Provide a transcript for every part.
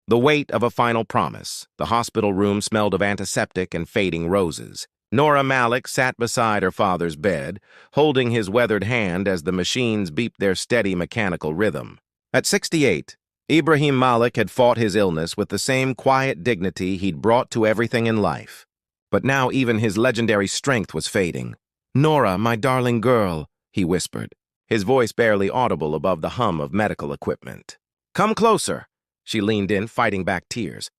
The weight of a final promise. The hospital room smelled of antiseptic and fading roses. Nora Malik sat beside her father's bed, holding his weathered hand as the machines beeped their steady mechanical rhythm. At 68, Ibrahim Malik had fought his illness with the same quiet dignity he'd brought to everything in life. But now even his legendary strength was fading. "Nora, my darling girl," he whispered, his voice barely audible above the hum of medical equipment. "Come closer." She leaned in, fighting back tears.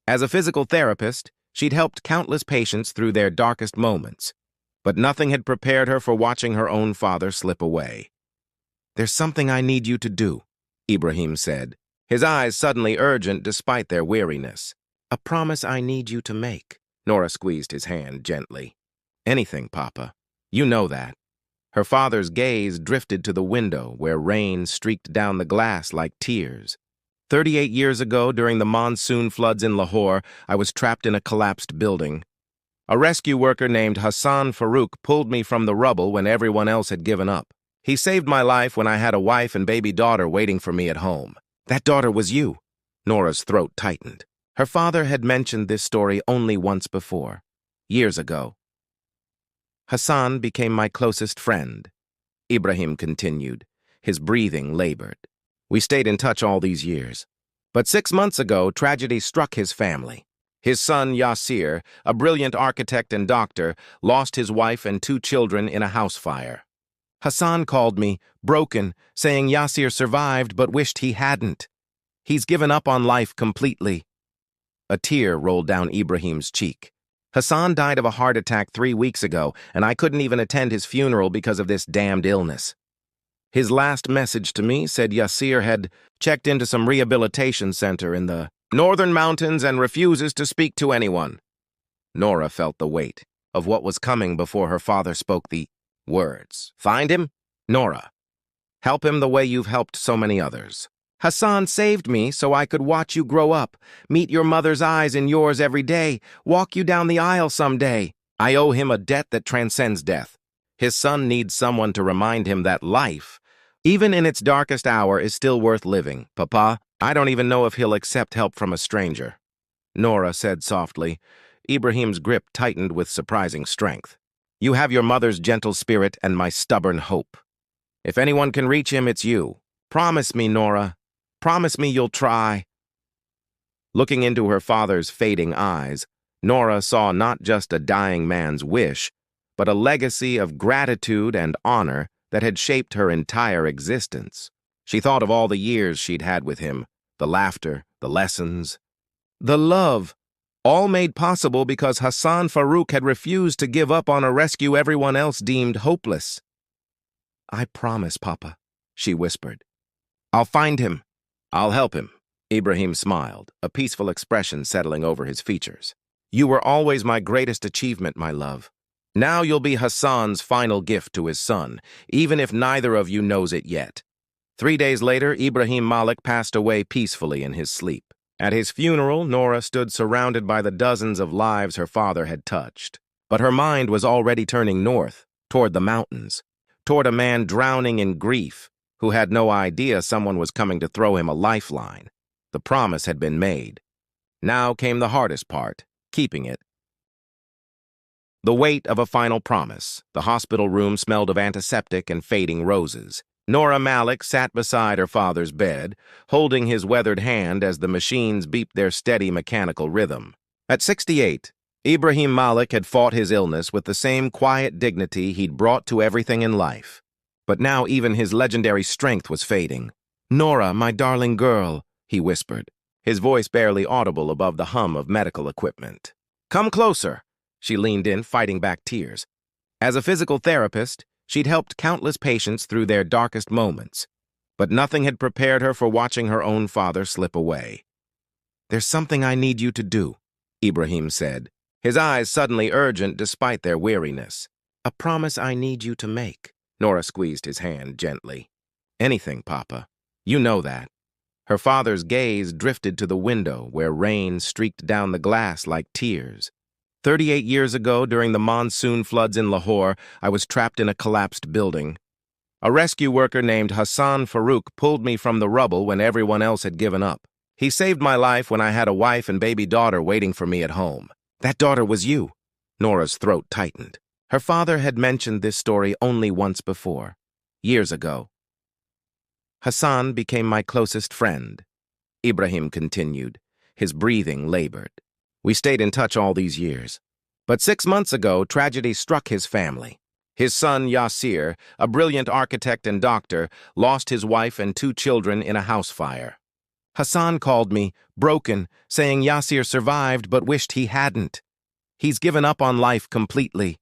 As a physical therapist, she'd helped countless patients through their darkest moments, but nothing had prepared her for watching her own father slip away. "There's something I need you to do," Ibrahim said, his eyes suddenly urgent despite their weariness. "A promise I need you to make." Nora squeezed his hand gently. "Anything, Papa. You know that." Her father's gaze drifted to the window where rain streaked down the glass like tears. 38 years ago, during the monsoon floods in Lahore, I was trapped in a collapsed building. A rescue worker named Hassan Farouk pulled me from the rubble when everyone else had given up. He saved my life when I had a wife and baby daughter waiting for me at home. That daughter was you. Nora's throat tightened. Her father had mentioned this story only once before, years ago. Hassan became my closest friend, Ibrahim continued, his breathing labored. We stayed in touch all these years. But 6 months ago, tragedy struck his family. His son, Yasir, a brilliant architect and doctor, lost his wife and 2 children in a house fire. Hassan called me, broken, saying Yasir survived but wished he hadn't. He's given up on life completely. A tear rolled down Ibrahim's cheek. Hassan died of a heart attack 3 weeks ago, and I couldn't even attend his funeral because of this damned illness. His last message to me said Yasir had checked into some rehabilitation center in the northern mountains and refuses to speak to anyone. Nora felt the weight of what was coming before her father spoke the words. "Find him? Nora. Help him the way you've helped so many others. Hassan saved me so I could watch you grow up, meet your mother's eyes in yours every day, walk you down the aisle someday. I owe him a debt that transcends death. His son needs someone to remind him that life, even in its darkest hour, is still worth living. Papa, I don't even know if he'll accept help from a stranger." Nora said softly. Ibrahim's grip tightened with surprising strength. "You have your mother's gentle spirit and my stubborn hope. If anyone can reach him, it's you. Promise me, Nora. Promise me you'll try." Looking into her father's fading eyes, Nora saw not just a dying man's wish, but a legacy of gratitude and honor that had shaped her entire existence. She thought of all the years she'd had with him, the laughter, the lessons, the love, all made possible because Hassan Farouk had refused to give up on a rescue everyone else deemed hopeless. "I promise, Papa," she whispered. "I'll find him. I'll help him." Ibrahim smiled, a peaceful expression settling over his features. "You were always my greatest achievement, my love. Now you'll be Hassan's final gift to his son, even if neither of you knows it yet." 3 days later, Ibrahim Malik passed away peacefully in his sleep. At his funeral, Nora stood surrounded by the dozens of lives her father had touched. But her mind was already turning north, toward the mountains, toward a man drowning in grief, who had no idea someone was coming to throw him a lifeline. The promise had been made. Now came the hardest part, keeping it. The weight of a final promise. The hospital room smelled of antiseptic and fading roses. Nora Malik sat beside her father's bed, holding his weathered hand as the machines beeped their steady mechanical rhythm. At 68, Ibrahim Malik had fought his illness with the same quiet dignity he'd brought to everything in life. But now even his legendary strength was fading. "Nora, my darling girl," he whispered, his voice barely audible above the hum of medical equipment. "Come closer." She leaned in, fighting back tears. As a physical therapist, she'd helped countless patients through their darkest moments, but nothing had prepared her for watching her own father slip away. "There's something I need you to do," Ibrahim said, his eyes suddenly urgent despite their weariness. "A promise I need you to make." Nora squeezed his hand gently. "Anything, Papa. You know that." Her father's gaze drifted to the window where rain streaked down the glass like tears. 38 years ago, during the monsoon floods in Lahore, I was trapped in a collapsed building. A rescue worker named Hassan Farouk pulled me from the rubble when everyone else had given up. He saved my life when I had a wife and baby daughter waiting for me at home. That daughter was you. Nora's throat tightened. Her father had mentioned this story only once before, years ago. Hassan became my closest friend, Ibrahim continued. His breathing labored. We stayed in touch all these years. But 6 months ago, tragedy struck his family. His son, Yasir, a brilliant architect and doctor, lost his wife and 2 children in a house fire. Hassan called me, broken, saying Yasir survived but wished he hadn't. He's given up on life completely.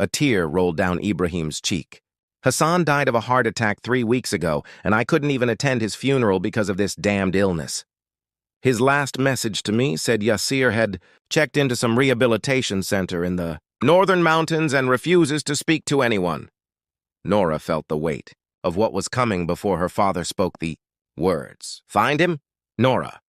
A tear rolled down Ibrahim's cheek. Hassan died of a heart attack 3 weeks ago, and I couldn't even attend his funeral because of this damned illness. His last message to me said Yasir had checked into some rehabilitation center in the northern mountains and refuses to speak to anyone. Nora felt the weight of what was coming before her father spoke the words. Find him? Nora.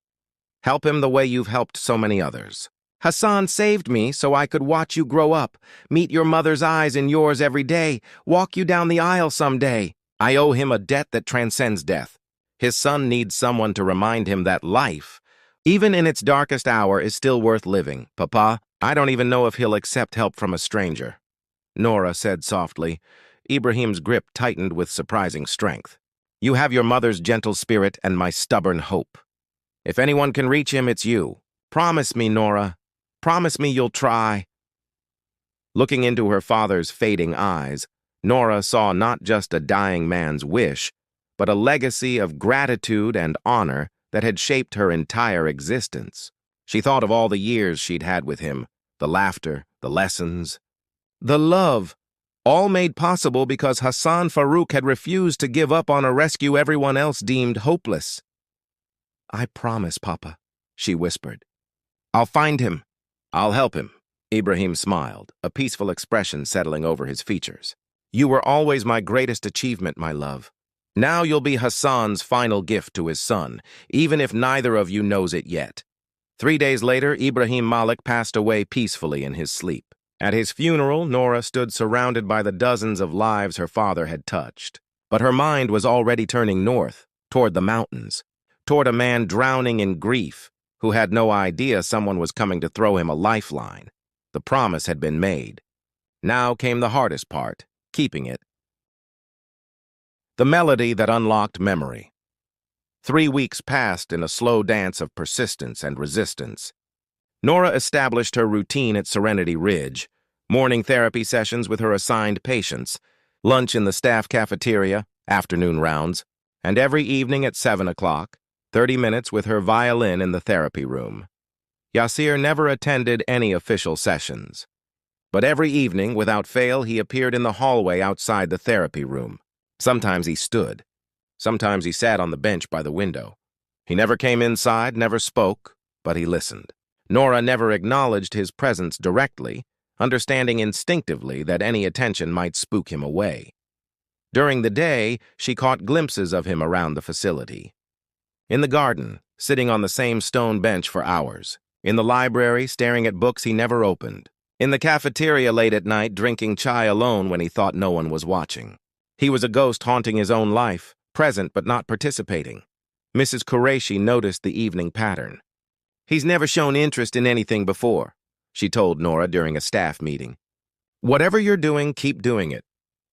Help him the way you've helped so many others. Hassan saved me so I could watch you grow up, meet your mother's eyes in yours every day, walk you down the aisle someday. I owe him a debt that transcends death. His son needs someone to remind him that life, even in its darkest hour, is still worth living. Papa, I don't even know if he'll accept help from a stranger. Nora said softly. Ibrahim's grip tightened with surprising strength. You have your mother's gentle spirit and my stubborn hope. If anyone can reach him, it's you. Promise me, Nora. Promise me you'll try. Looking into her father's fading eyes, Nora saw not just a dying man's wish, but a legacy of gratitude and honor that had shaped her entire existence. She thought of all the years she'd had with him, the laughter, the lessons, the love, all made possible because Hassan Farouk had refused to give up on a rescue everyone else deemed hopeless. I promise, Papa, she whispered. I'll find him. I'll help him. Ibrahim smiled, a peaceful expression settling over his features. You were always my greatest achievement, my love. Now you'll be Hassan's final gift to his son, even if neither of you knows it yet. 3 days later, Ibrahim Malik passed away peacefully in his sleep. At his funeral, Nora stood surrounded by the dozens of lives her father had touched. But her mind was already turning north, toward the mountains, toward a man drowning in grief, who had no idea someone was coming to throw him a lifeline. The promise had been made. Now came the hardest part, keeping it. The melody that unlocked memory. 3 weeks passed in a slow dance of persistence and resistance. Nora established her routine at Serenity Ridge, morning therapy sessions with her assigned patients, lunch in the staff cafeteria, afternoon rounds, and every evening at 7 o'clock, 30 minutes with her violin in the therapy room. Yasir never attended any official sessions. But every evening, without fail, he appeared in the hallway outside the therapy room. Sometimes he stood. Sometimes he sat on the bench by the window. He never came inside, never spoke, but he listened. Nora never acknowledged his presence directly, understanding instinctively that any attention might spook him away. During the day, she caught glimpses of him around the facility. In the garden, sitting on the same stone bench for hours. In the library, staring at books he never opened. In the cafeteria late at night, drinking chai alone when he thought no one was watching. He was a ghost haunting his own life, present but not participating. Mrs. Qureshi noticed the evening pattern. He's never shown interest in anything before, she told Nora during a staff meeting. Whatever you're doing, keep doing it.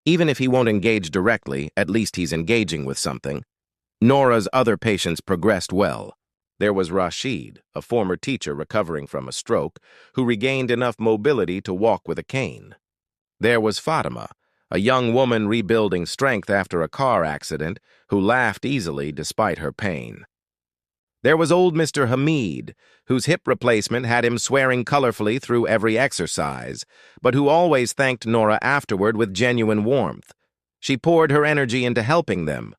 Even if he won't engage directly, at least he's engaging with something. Nora's other patients progressed well. There was Rashid, a former teacher recovering from a stroke, who regained enough mobility to walk with a cane. There was Fatima, a young woman rebuilding strength after a car accident, who laughed easily despite her pain. There was old Mr. Hamid, whose hip replacement had him swearing colorfully through every exercise, but who always thanked Nora afterward with genuine warmth. She poured her energy into helping them,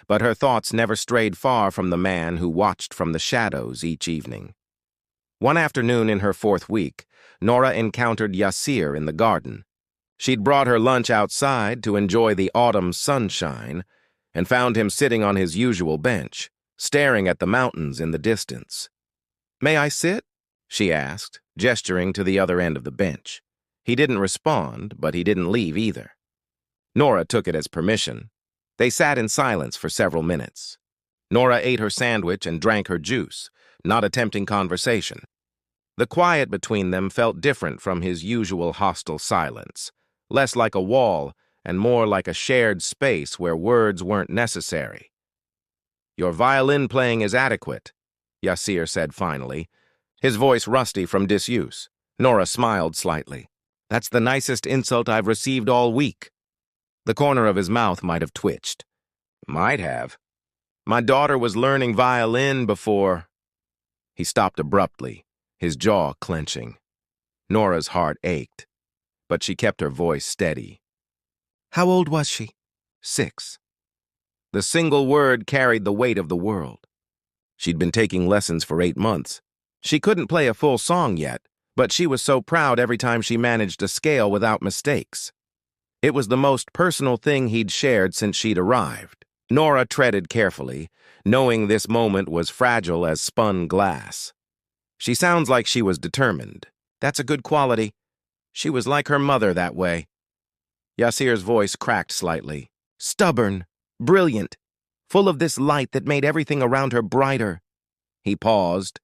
but her thoughts never strayed far from the man who watched from the shadows each evening. One afternoon in her 4th week, Nora encountered Yasir in the garden. She'd brought her lunch outside to enjoy the autumn sunshine and found him sitting on his usual bench, staring at the mountains in the distance. "May I sit?" she asked, gesturing to the other end of the bench. He didn't respond, but he didn't leave either. Nora took it as permission. They sat in silence for several minutes. Nora ate her sandwich and drank her juice, not attempting conversation. The quiet between them felt different from his usual hostile silence, less like a wall and more like a shared space where words weren't necessary. "Your violin playing is adequate," Yasir said finally, his voice rusty from disuse. Nora smiled slightly. "That's the nicest insult I've received all week." The corner of his mouth might have twitched. "Might have. My daughter was learning violin before—" He stopped abruptly, his jaw clenching. Nora's heart ached, but she kept her voice steady. "How old was she?" "6. The single word carried the weight of the world. She'd been taking lessons for 8 months. She couldn't play a full song yet, but she was so proud every time she managed a scale without mistakes. It was the most personal thing he'd shared since she'd arrived. Nora treaded carefully, knowing this moment was fragile as spun glass. "She sounds like she was determined. That's a good quality. She was like her mother that way." Yasir's voice cracked slightly. "Stubborn, brilliant, full of this light that made everything around her brighter." He paused.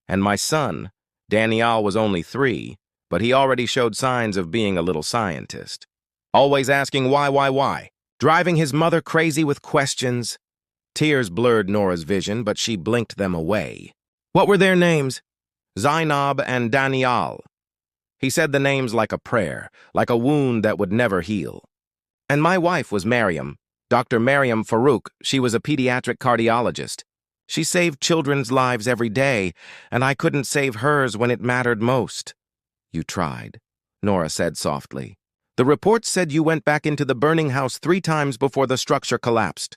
"And my son, Daniel, was only 3, but he already showed signs of being a little scientist. Always asking why, driving his mother crazy with questions." Tears blurred Nora's vision, but she blinked them away. "What were their names?" "Zainab and Daniel." He said the names like a prayer, like a wound that would never heal. "And my wife was Mariam, Dr. Mariam Farouk. She was a pediatric cardiologist. She saved children's lives every day, and I couldn't save hers when it mattered most." "You tried," Nora said softly. "The reports said you went back into the burning house 3 times before the structure collapsed."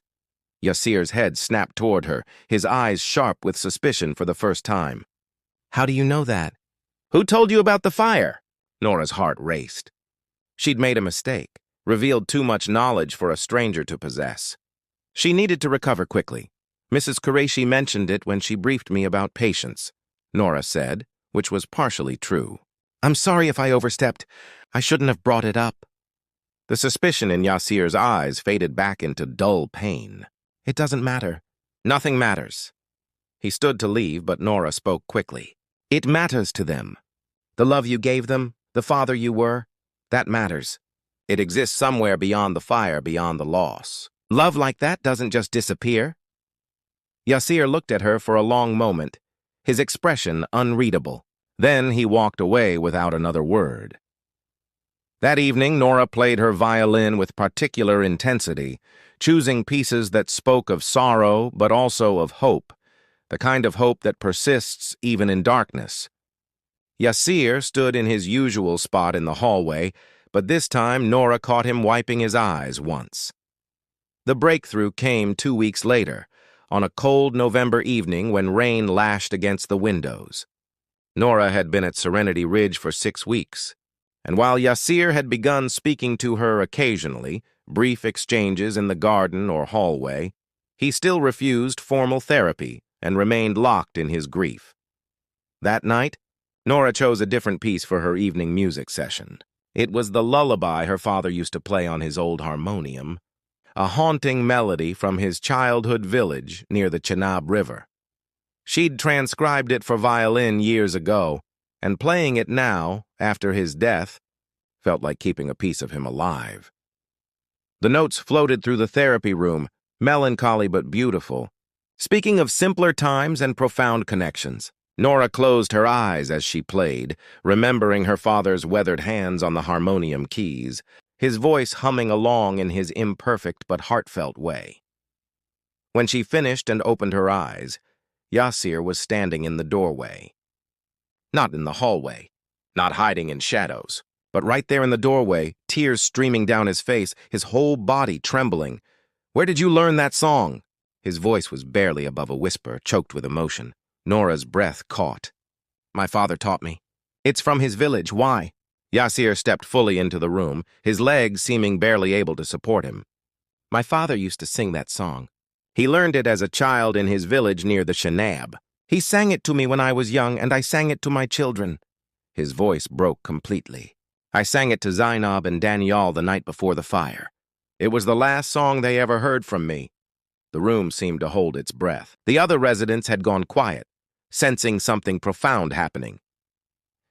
Yasir's head snapped toward her, his eyes sharp with suspicion for the first time. "How do you know that?" "Who told you about the fire?" Nora's heart raced. She'd made a mistake, revealed too much knowledge for a stranger to possess. She needed to recover quickly. "Mrs. Qureshi mentioned it when she briefed me about patience," Nora said, which was partially true. "I'm sorry if I overstepped. I shouldn't have brought it up." The suspicion in Yasir's eyes faded back into dull pain. "It doesn't matter." "Nothing matters." He stood to leave, but Nora spoke quickly. "It matters to them. The love you gave them, the father you were, that matters. It exists somewhere beyond the fire, beyond the loss. Love like that doesn't just disappear." Yasir looked at her for a long moment, his expression unreadable. Then he walked away without another word. That evening, Nora played her violin with particular intensity, choosing pieces that spoke of sorrow but also of hope, the kind of hope that persists even in darkness. Yasir stood in his usual spot in the hallway, but this time Nora caught him wiping his eyes once. The breakthrough came 2 weeks later, on a cold November evening when rain lashed against the windows. Nora had been at Serenity Ridge for 6 weeks, and while Yasir had begun speaking to her occasionally, brief exchanges in the garden or hallway, he still refused formal therapy and remained locked in his grief. That night, Nora chose a different piece for her evening music session. It was the lullaby her father used to play on his old harmonium, a haunting melody from his childhood village near the Chenab River. She'd transcribed it for violin years ago, and playing it now, after his death, felt like keeping a piece of him alive. The notes floated through the therapy room, melancholy but beautiful. Speaking of simpler times and profound connections, Nora closed her eyes as she played, remembering her father's weathered hands on the harmonium keys, his voice humming along in his imperfect but heartfelt way. When she finished and opened her eyes, Yasir was standing in the doorway. Not in the hallway, not hiding in shadows, but right there in the doorway, tears streaming down his face, his whole body trembling. "Where did you learn that song?" His voice was barely above a whisper, choked with emotion. Nora's breath caught. "My father taught me." "It's from his village. Why?" Yasir stepped fully into the room, his legs seeming barely able to support him. "My father used to sing that song. He learned it as a child in his village near the Chenab. He sang it to me when I was young, and I sang it to my children." His voice broke completely. "I sang it to Zainab and Daniel the night before the fire. It was the last song they ever heard from me." The room seemed to hold its breath. The other residents had gone quiet, sensing something profound happening.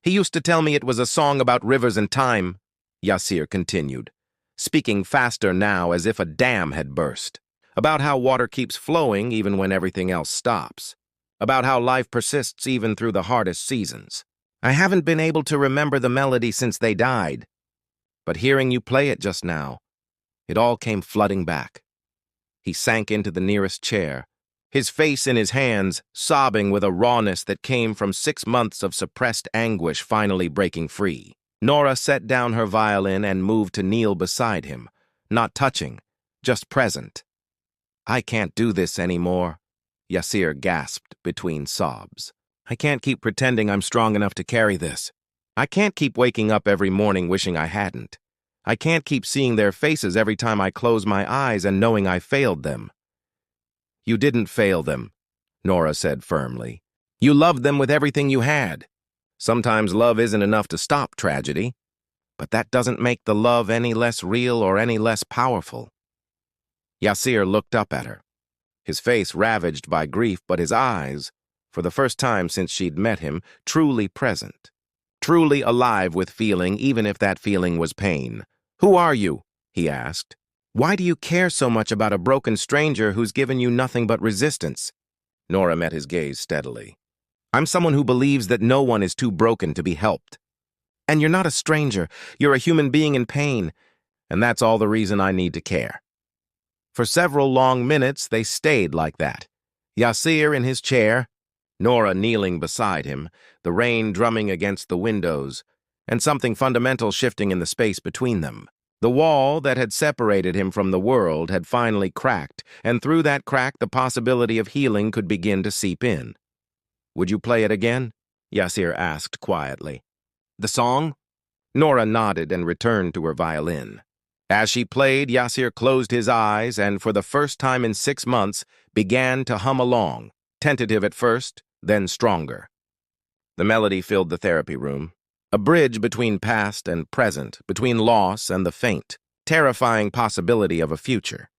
"He used to tell me it was a song about rivers and time," Yasir continued, speaking faster now as if a dam had burst. "About how water keeps flowing even when everything else stops. About how life persists even through the hardest seasons. I haven't been able to remember the melody since they died, but hearing you play it just now, it all came flooding back." He sank into the nearest chair, his face in his hands, sobbing with a rawness that came from 6 months of suppressed anguish finally breaking free. Nora set down her violin and moved to kneel beside him, not touching, just present. "I can't do this anymore," Yasir gasped between sobs. "I can't keep pretending I'm strong enough to carry this. I can't keep waking up every morning wishing I hadn't. I can't keep seeing their faces every time I close my eyes and knowing I failed them." "You didn't fail them," Nora said firmly. "You loved them with everything you had. Sometimes love isn't enough to stop tragedy, but that doesn't make the love any less real or any less powerful." Yasir looked up at her, his face ravaged by grief, but his eyes, for the first time since she'd met him, truly present, truly alive with feeling, even if that feeling was pain. "Who are you?" he asked. "Why do you care so much about a broken stranger who's given you nothing but resistance?" Nora met his gaze steadily. "I'm someone who believes that no one is too broken to be helped. And you're not a stranger. You're a human being in pain, and that's all the reason I need to care." For several long minutes, they stayed like that. Yasir in his chair, Nora kneeling beside him, the rain drumming against the windows, and something fundamental shifting in the space between them. The wall that had separated him from the world had finally cracked, and through that crack the possibility of healing could begin to seep in. "Would you play it again?" Yasir asked quietly. "The song?" Nora nodded and returned to her violin. As she played, Yasir closed his eyes and, for the first time in 6 months, began to hum along, tentative at first, then stronger. The melody filled the therapy room, a bridge between past and present, between loss and the faint, terrifying possibility of a future.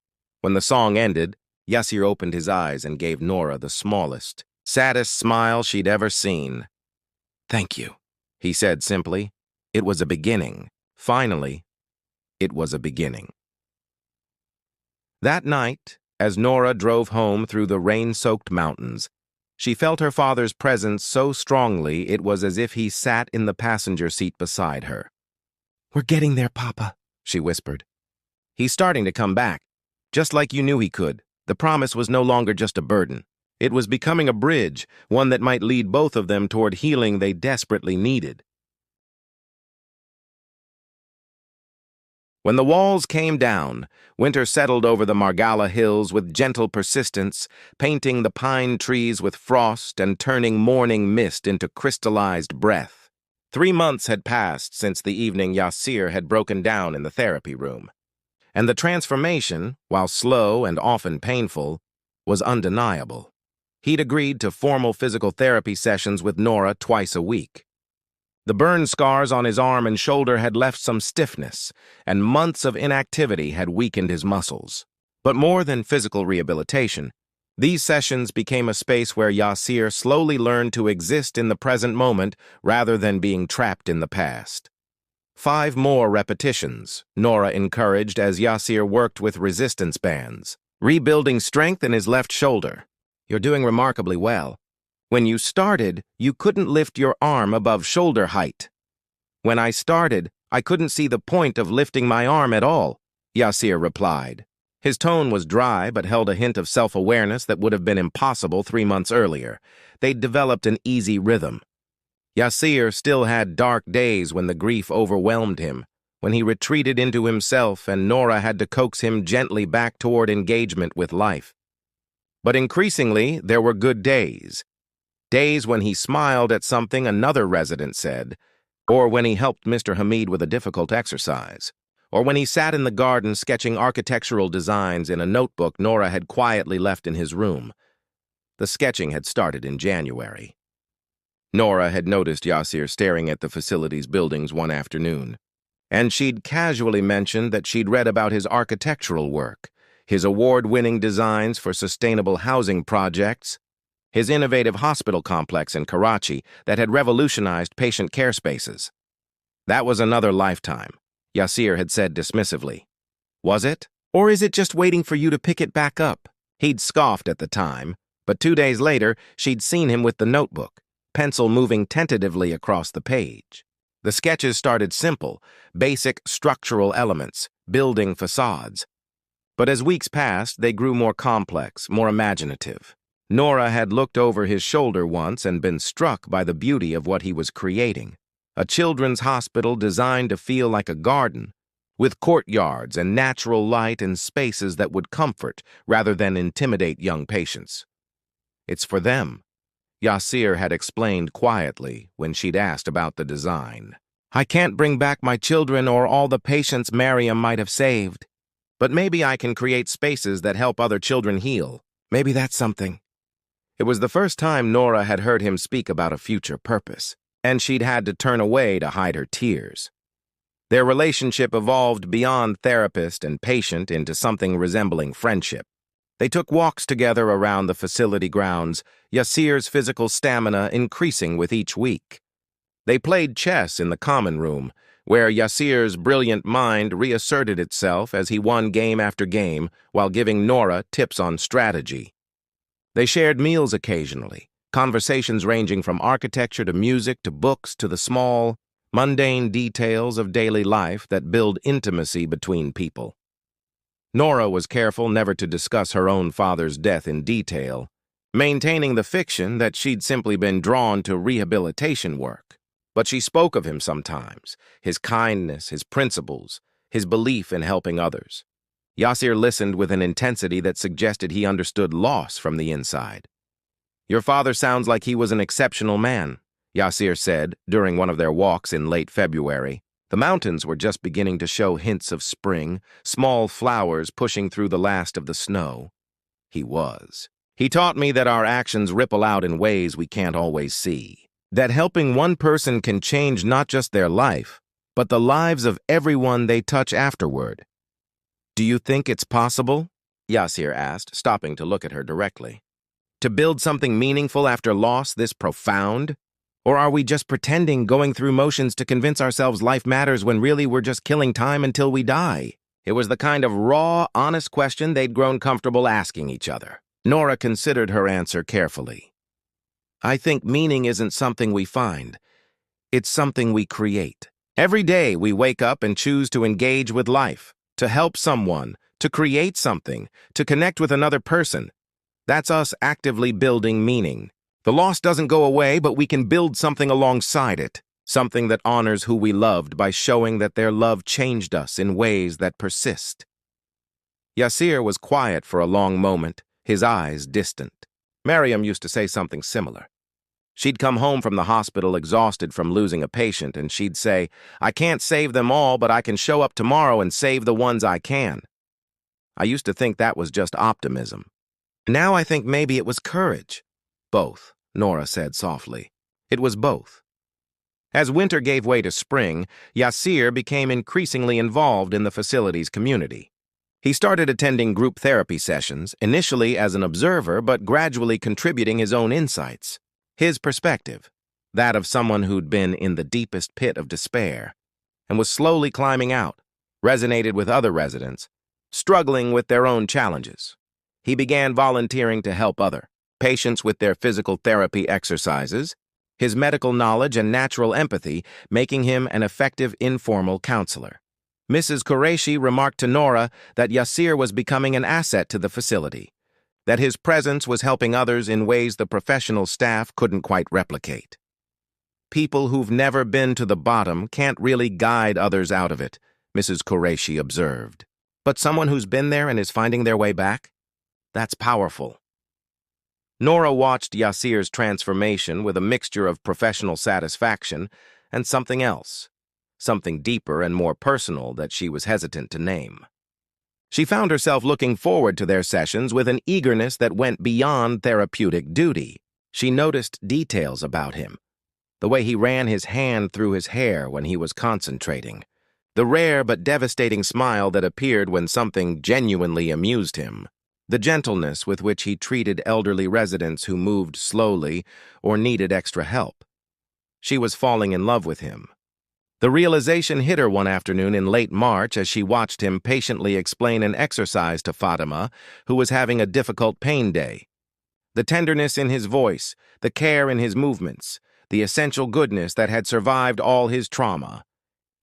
When the song ended, Yasir opened his eyes and gave Nora the smallest, saddest smile she'd ever seen. "Thank you," he said simply. It was a beginning. Finally, it was a beginning. That night, as Nora drove home through the rain-soaked mountains, she felt her father's presence so strongly it was as if he sat in the passenger seat beside her. "We're getting there, Papa," she whispered. "He's starting to come back, just like you knew he could." The promise was no longer just a burden. It was becoming a bridge, one that might lead both of them toward healing they desperately needed. When the walls came down, winter settled over the Margalla hills with gentle persistence, painting the pine trees with frost and turning morning mist into crystallized breath. 3 months had passed since the evening Yasir had broken down in the therapy room, and the transformation, while slow and often painful, was undeniable. He'd agreed to formal physical therapy sessions with Nora twice a week. The burn scars on his arm and shoulder had left some stiffness, and months of inactivity had weakened his muscles. But more than physical rehabilitation, these sessions became a space where Yasir slowly learned to exist in the present moment rather than being trapped in the past. 5 more repetitions, Nora encouraged as Yasir worked with resistance bands, rebuilding strength in his left shoulder. "You're doing remarkably well. When you started, you couldn't lift your arm above shoulder height. When I started, I couldn't see the point of lifting my arm at all," Yasir replied. His tone was dry but held a hint of self-awareness that would have been impossible 3 months earlier. They'd developed an easy rhythm. Yasir still had dark days when the grief overwhelmed him, when he retreated into himself and Nora had to coax him gently back toward engagement with life. But increasingly, there were good days. Days when he smiled at something another resident said, or when he helped Mr. Hamid with a difficult exercise, or when he sat in the garden sketching architectural designs in a notebook Nora had quietly left in his room. The sketching had started in January. Nora had noticed Yasir staring at the facility's buildings one afternoon, and she'd casually mentioned that she'd read about his architectural work, his award-winning designs for sustainable housing projects, his innovative hospital complex in Karachi that had revolutionized patient care spaces. That was another lifetime, Yasir had said dismissively. Was it? Or is it just waiting for you to pick it back up? He'd scoffed at the time, but 2 days later, she'd seen him with the notebook, pencil moving tentatively across the page. The sketches started simple, basic structural elements, building facades. But as weeks passed, they grew more complex, more imaginative. Nora had looked over his shoulder once and been struck by the beauty of what he was creating. A children's hospital designed to feel like a garden, with courtyards and natural light and spaces that would comfort rather than intimidate young patients. It's for them, Yasir had explained quietly when she'd asked about the design. I can't bring back my children or all the patients Mariam might have saved, but maybe I can create spaces that help other children heal. Maybe that's something. It was the first time Nora had heard him speak about a future purpose, and she'd had to turn away to hide her tears. Their relationship evolved beyond therapist and patient into something resembling friendship. They took walks together around the facility grounds, Yasir's physical stamina increasing with each week. They played chess in the common room, where Yasir's brilliant mind reasserted itself as he won game after game while giving Nora tips on strategy. They shared meals occasionally, conversations ranging from architecture to music to books to the small, mundane details of daily life that build intimacy between people. Nora was careful never to discuss her own father's death in detail, maintaining the fiction that she'd simply been drawn to rehabilitation work. But she spoke of him sometimes, his kindness, his principles, his belief in helping others. Yasir listened with an intensity that suggested he understood loss from the inside. Your father sounds like he was an exceptional man, Yasir said during one of their walks in late February. The mountains were just beginning to show hints of spring, small flowers pushing through the last of the snow. He was. He taught me that our actions ripple out in ways we can't always see. That helping one person can change not just their life, but the lives of everyone they touch afterward. Do you think it's possible? Yasir asked, stopping to look at her directly. To build something meaningful after loss this profound? Or are we just pretending, going through motions to convince ourselves life matters when really we're just killing time until we die? It was the kind of raw, honest question they'd grown comfortable asking each other. Nora considered her answer carefully. I think meaning isn't something we find. It's something we create. Every day we wake up and choose to engage with life, to help someone, to create something, to connect with another person. That's us actively building meaning. The loss doesn't go away, but we can build something alongside it, something that honors who we loved by showing that their love changed us in ways that persist. Yasir was quiet for a long moment, his eyes distant. Mariam used to say something similar. She'd come home from the hospital exhausted from losing a patient, and she'd say, I can't save them all, but I can show up tomorrow and save the ones I can. I used to think that was just optimism. Now I think maybe it was courage. Both, Nora said softly. It was both. As winter gave way to spring, Yasir became increasingly involved in the facility's community. He started attending group therapy sessions, initially as an observer, but gradually contributing his own insights. His perspective, that of someone who'd been in the deepest pit of despair and was slowly climbing out, resonated with other residents, struggling with their own challenges. He began volunteering to help other patients with their physical therapy exercises, his medical knowledge and natural empathy making him an effective informal counselor. Mrs. Qureshi remarked to Nora that Yasir was becoming an asset to the facility, that his presence was helping others in ways the professional staff couldn't quite replicate. People who've never been to the bottom can't really guide others out of it, Mrs. Qureshi observed. But someone who's been there and is finding their way back? That's powerful. Nora watched Yasir's transformation with a mixture of professional satisfaction and something else, something deeper and more personal that she was hesitant to name. She found herself looking forward to their sessions with an eagerness that went beyond therapeutic duty. She noticed details about him, the way he ran his hand through his hair when he was concentrating, The rare but devastating smile that appeared when something genuinely amused him. The gentleness with which he treated elderly residents who moved slowly or needed extra help. She was falling in love with him. The realization hit her one afternoon in late March as she watched him patiently explain an exercise to Fatima, who was having a difficult pain day. The tenderness in his voice, the care in his movements, the essential goodness that had survived all his trauma.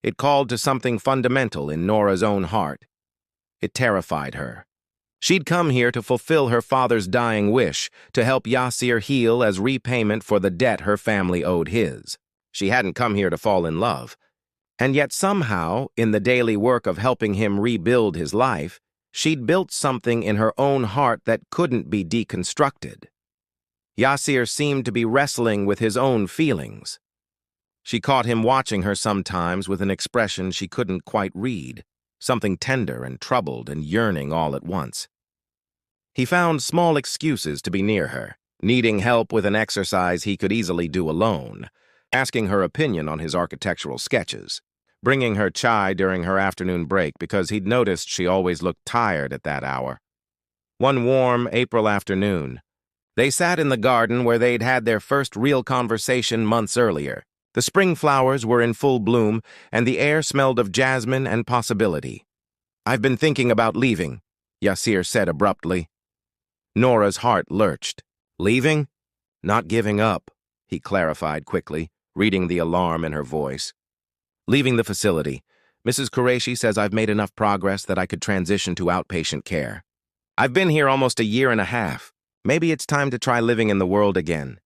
It called to something fundamental in Nora's own heart. It terrified her. She'd come here to fulfill her father's dying wish, to help Yasir heal as repayment for the debt her family owed his. She hadn't come here to fall in love. And yet somehow, in the daily work of helping him rebuild his life, she'd built something in her own heart that couldn't be deconstructed. Yasir seemed to be wrestling with his own feelings. She caught him watching her sometimes with an expression she couldn't quite read, something tender and troubled and yearning all at once. He found small excuses to be near her, needing help with an exercise he could easily do alone, asking her opinion on his architectural sketches, bringing her chai during her afternoon break because he'd noticed she always looked tired at that hour. One warm April afternoon, they sat in the garden where they'd had their first real conversation months earlier. The spring flowers were in full bloom, and the air smelled of jasmine and possibility. "I've been thinking about leaving," Yasir said abruptly. Nora's heart lurched. "Leaving? Not giving up," he clarified quickly, reading the alarm in her voice. "Leaving the facility. Mrs. Qureshi says I've made enough progress that I could transition to outpatient care. I've been here almost a year and a half. Maybe it's time to try living in the world again."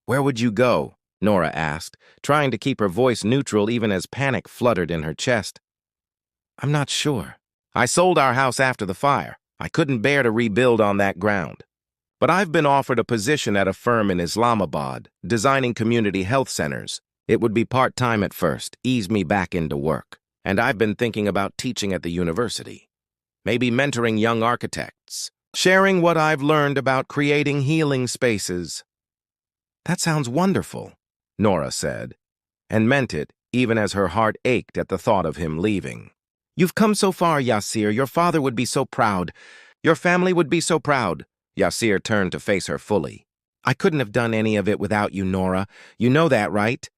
"Where would you go?" Nora asked, trying to keep her voice neutral even as panic fluttered in her chest. "I'm not sure. I sold our house after the fire. I couldn't bear to rebuild on that ground. But I've been offered a position at a firm in Islamabad, designing community health centers. It would be part-time at first, ease me back into work. And I've been thinking about teaching at the university. Maybe mentoring young architects, sharing what I've learned about creating healing spaces." "That sounds wonderful," Nora said, and meant it even as her heart ached at the thought of him leaving. "You've come so far, Yasir. Your father would be so proud. Your family would be so proud." Yasir turned to face her fully. "I couldn't have done any of it without you, Nora. You know that, right?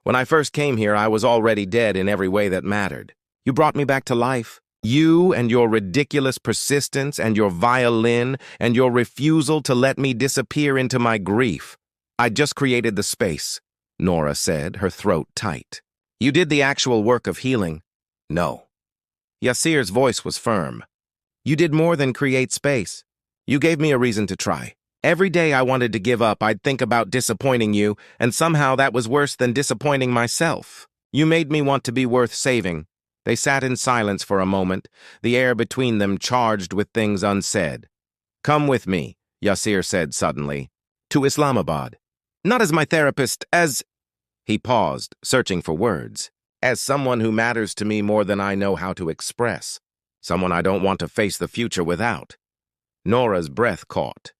When I first came here, I was already dead in every way that mattered. You brought me back to life. You and your ridiculous persistence and your violin and your refusal to let me disappear into my grief. I just created the space," Nora said, her throat tight. "You did the actual work of healing." "No." Yasir's voice was firm. "You did more than create space. You gave me a reason to try. Every day I wanted to give up, I'd think about disappointing you, and somehow that was worse than disappointing myself. You made me want to be worth saving." They sat in silence for a moment, the air between them charged with things unsaid. "Come with me," Yasir said suddenly. "To Islamabad. Not as my therapist, as—" He paused, searching for words. "As someone who matters to me more than I know how to express. Someone I don't want to face the future without." Nora's breath caught.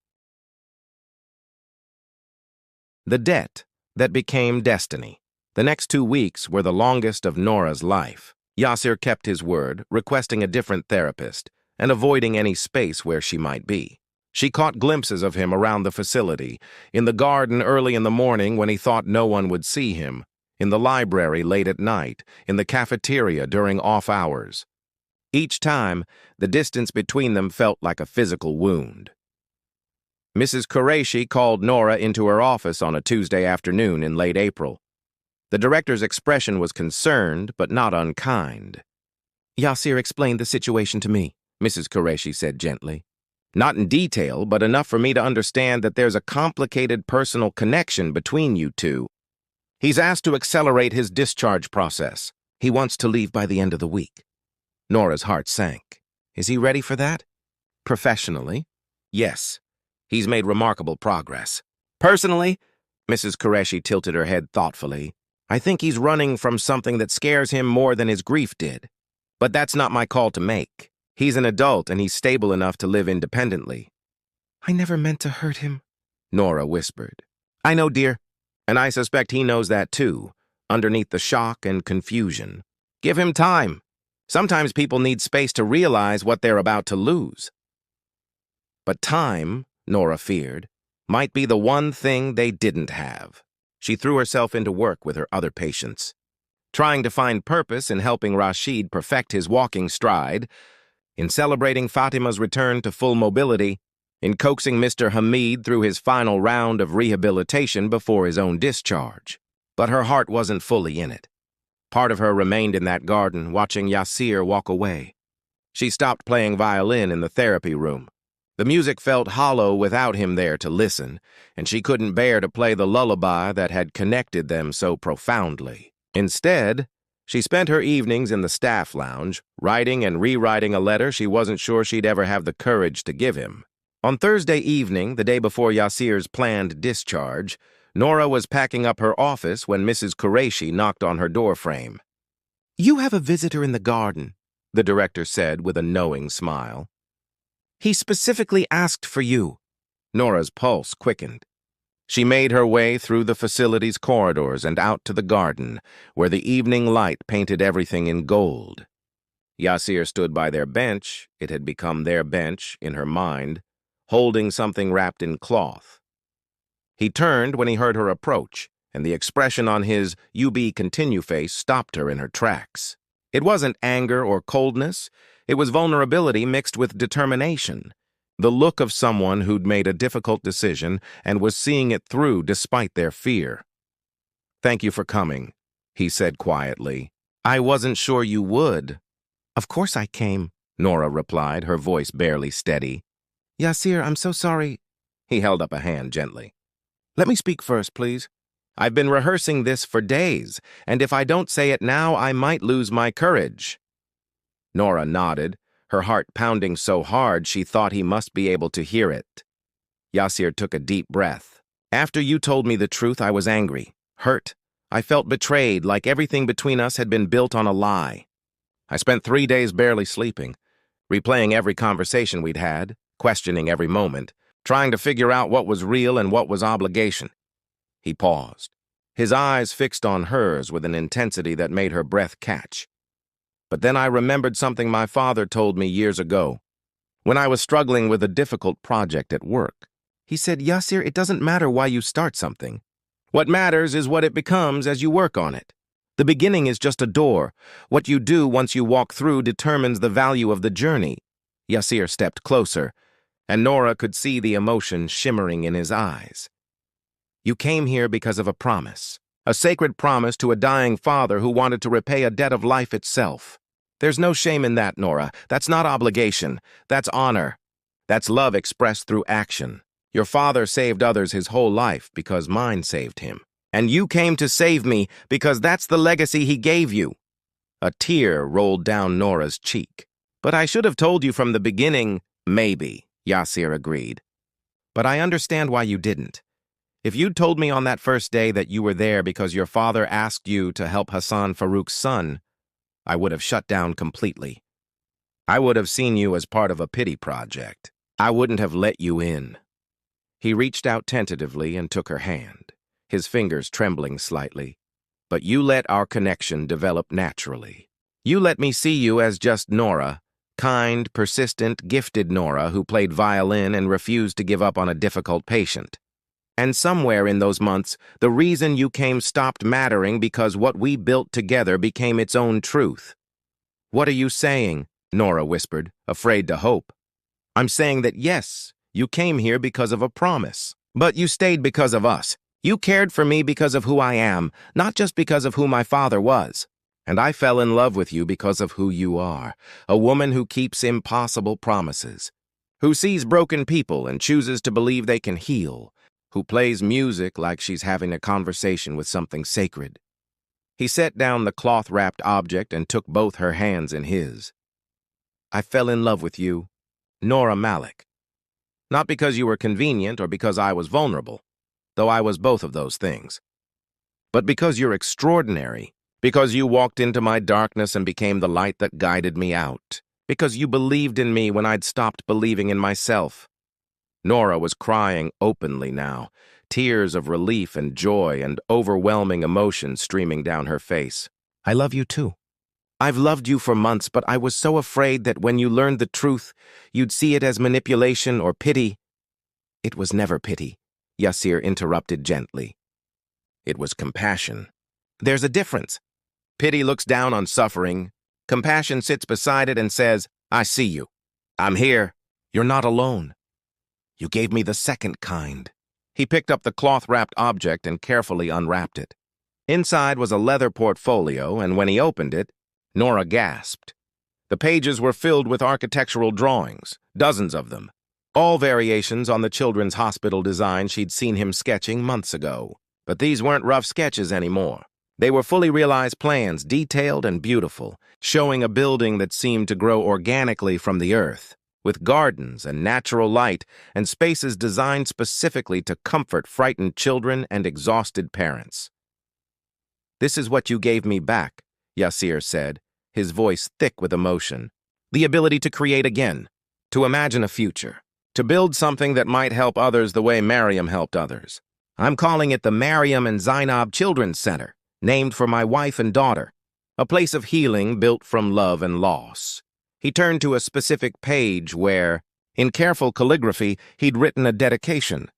The debt that became destiny. The next 2 weeks were the longest of Nora's life. Yasir kept his word, requesting a different therapist and avoiding any space where she might be. She caught glimpses of him around the facility, in the garden early in the morning when he thought no one would see him, in the library late at night, in the cafeteria during off hours. Each time, the distance between them felt like a physical wound. Mrs. Qureshi called Nora into her office on a Tuesday afternoon in late April. The director's expression was concerned, but not unkind. "Yasir explained the situation to me," Mrs. Qureshi said gently. "Not in detail, but enough for me to understand that there's a complicated personal connection between you two. He's asked to accelerate his discharge process. He wants to leave by the end of the week." Nora's heart sank. "Is he ready for that?" "Professionally, yes. He's made remarkable progress. Personally," Mrs. Qureshi tilted her head thoughtfully, "I think he's running from something that scares him more than his grief did. But that's not my call to make. He's an adult and he's stable enough to live independently." "I never meant to hurt him," Nora whispered. "I know, dear, and I suspect he knows that too, underneath the shock and confusion. Give him time. Sometimes people need space to realize what they're about to lose. But time, Nora feared, might be the one thing they didn't have. She threw herself into work with her other patients, trying to find purpose in helping Rashid perfect his walking stride, in celebrating Fatima's return to full mobility, in coaxing Mr. Hamid through his final round of rehabilitation before his own discharge. But her heart wasn't fully in it. Part of her remained in that garden, watching Yasir walk away. She stopped playing violin in the therapy room. The music felt hollow without him there to listen, and she couldn't bear to play the lullaby that had connected them so profoundly. Instead, she spent her evenings in the staff lounge, writing and rewriting a letter she wasn't sure she'd ever have the courage to give him. On Thursday evening, the day before Yasir's planned discharge, Nora was packing up her office when Mrs. Qureshi knocked on her doorframe. "You have a visitor in the garden," the director said with a knowing smile. "He specifically asked for you." Nora's pulse quickened. She made her way through the facility's corridors and out to the garden, where the evening light painted everything in gold. Yasir stood by their bench, it had become their bench in her mind, holding something wrapped in cloth. He turned when he heard her approach, and the expression on his "you be continue" face stopped her in her tracks. It wasn't anger or coldness, it was vulnerability mixed with determination. The look of someone who'd made a difficult decision and was seeing it through despite their fear. "Thank you for coming," he said quietly. "I wasn't sure you would." "Of course I came," Nora replied, her voice barely steady. "Yasir, I'm so sorry." He held up a hand gently. "Let me speak first, please. I've been rehearsing this for days, and if I don't say it now, I might lose my courage." Nora nodded, her heart pounding so hard she thought he must be able to hear it. Yasir took a deep breath. "After you told me the truth, I was angry, hurt. I felt betrayed, like everything between us had been built on a lie. I spent 3 days barely sleeping, replaying every conversation we'd had, questioning every moment, trying to figure out what was real and what was obligation." He paused, his eyes fixed on hers with an intensity that made her breath catch. "But then I remembered something my father told me years ago, when I was struggling with a difficult project at work. He said, 'Yasir, it doesn't matter why you start something. What matters is what it becomes as you work on it. The beginning is just a door. What you do once you walk through determines the value of the journey.'" Yasir stepped closer, and Nora could see the emotion shimmering in his eyes. "You came here because of a promise. A sacred promise to a dying father who wanted to repay a debt of life itself. There's no shame in that, Nora. That's not obligation. That's honor. That's love expressed through action. Your father saved others his whole life because mine saved him. And you came to save me because that's the legacy he gave you." A tear rolled down Nora's cheek. "But I should have told you from the beginning." "Maybe," Yasir agreed. "But I understand why you didn't. If you'd told me on that first day that you were there because your father asked you to help Hassan Farouk's son, I would have shut down completely. I would have seen you as part of a pity project. I wouldn't have let you in." He reached out tentatively and took her hand, his fingers trembling slightly. "But you let our connection develop naturally. You let me see you as just Nora, kind, persistent, gifted Nora who played violin and refused to give up on a difficult patient. And somewhere in those months, the reason you came stopped mattering because what we built together became its own truth." "What are you saying?" Nora whispered, afraid to hope. "I'm saying that yes, you came here because of a promise. But you stayed because of us. You cared for me because of who I am, not just because of who my father was. And I fell in love with you because of who you are, a woman who keeps impossible promises, who sees broken people and chooses to believe they can heal, who plays music like she's having a conversation with something sacred." He set down the cloth-wrapped object and took both her hands in his. "I fell in love with you, Nora Malik. Not because you were convenient or because I was vulnerable, though I was both of those things, but because you're extraordinary, because you walked into my darkness and became the light that guided me out, because you believed in me when I'd stopped believing in myself." Nora was crying openly now, tears of relief and joy and overwhelming emotion streaming down her face. "I love you too. I've loved you for months, but I was so afraid that when you learned the truth, you'd see it as manipulation or pity. It was never pity, Yasir interrupted gently. It was compassion. There's a difference. Pity looks down on suffering. Compassion sits beside it and says, I see you. I'm here. You're not alone. You gave me the second kind. He picked up the cloth-wrapped object and carefully unwrapped it. Inside was a leather portfolio, and when he opened it, Nora gasped. The pages were filled with architectural drawings, dozens of them, all variations on the children's hospital design she'd seen him sketching months ago. But these weren't rough sketches anymore. They were fully realized plans, detailed and beautiful, showing a building that seemed to grow organically from the earth, with gardens and natural light and spaces designed specifically to comfort frightened children and exhausted parents. This is what you gave me back, Yasir said, his voice thick with emotion. The ability to create again, to imagine a future, to build something that might help others the way Mariam helped others. I'm calling it the Mariam and Zainab Children's Center, named for my wife and daughter, a place of healing built from love and loss. He turned to a specific page where, in careful calligraphy, he'd written a dedication,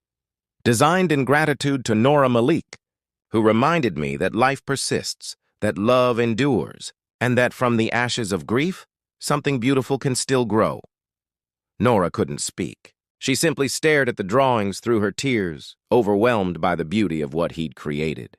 designed in gratitude to Nora Malik, who reminded me that life persists, that love endures, and that from the ashes of grief, something beautiful can still grow. Nora couldn't speak. She simply stared at the drawings through her tears, overwhelmed by the beauty of what he'd created.